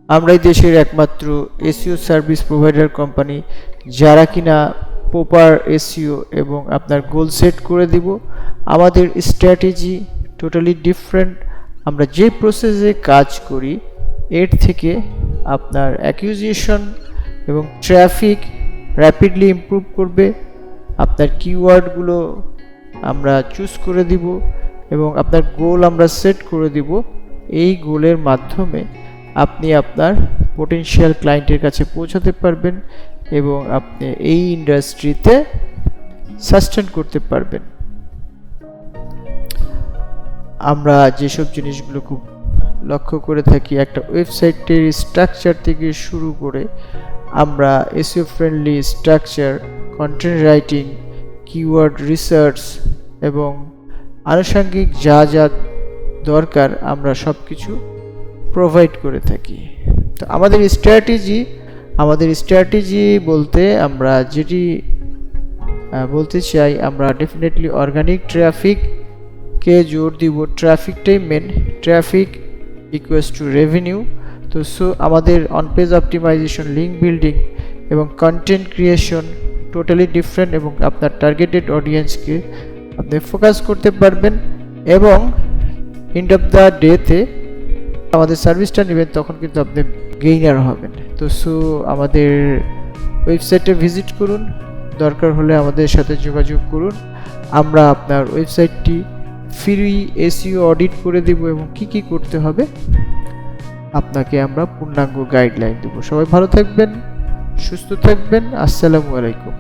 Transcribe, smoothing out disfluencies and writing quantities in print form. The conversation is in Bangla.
আমরাই দেশের একমাত্র এসইও সার্ভিস প্রোভাইডার কোম্পানি যারা কিনা প্রপার এসইও এবং আপনার গোল সেট করে দিব। আমাদের স্ট্র্যাটেজি টোটালি ডিফারেন্ট। আমরা যে প্রসেসে কাজ করি এর থেকে আপনার অ্যাকুইজিশন এবং ট্রাফিক র্যাপিডলি ইমপ্রুভ করবে। আপনার কিওয়ার্ডগুলো আমরা চুজ করে দিব এবং আপনার গোল আমরা সেট করে দিব। এই গোলের মাধ্যমে আপনি আপনার পোটেনশিয়াল ক্লায়েন্টের কাছে পৌঁছাতে পারবেন এবং আপনি এই ইন্ডাস্ট্রিতে সাস্টেন করতে পারবেন। আমরা যেসব জিনিসগুলো খুব লক্ষ্য করে থাকি, একটা ওয়েবসাইটের স্ট্রাকচার থেকে শুরু করে আমরা SEO friendly structure, content writing, keyword research এবং আনুষঙ্গিক যা যা দরকার আমরা সব কিছু প্রোভাইড করে থাকি। তো আমাদের স্ট্র্যাটেজি বলতে আমরা যেটি বলতে চাই, আমরা ডেফিনেটলি অর্গানিক ট্রাফিককে জোর দিব। ট্রাফিকটাই main, traffic equals to revenue. তো আমাদের on page optimization, link building এবং কন্টেন্ট ক্রিয়েশন টোটালি ডিফারেন্ট এবং আপনার টার্গেটেড অডিয়েন্সকে আপনি ফোকাস করতে পারবেন এবং এন্ড অফ দ্য ডেতে আমাদের সার্ভিসটা নেবেন, তখন কিন্তু আপনি গেইনার হবেন। তো আমাদের ওয়েবসাইটে ভিজিট করুন, দরকার হলে আমাদের সাথে যোগাযোগ করুন। আমরা আপনার ওয়েবসাইটটি ফ্রি এসইও অডিট করে দেব এবং কি করতে হবে আপনাকে আমরা পূর্ণাঙ্গ গাইডলাইন দেব। সবাই ভালো থাকবেন, সুস্থ থাকবেন। আসসালামু আলাইকুম।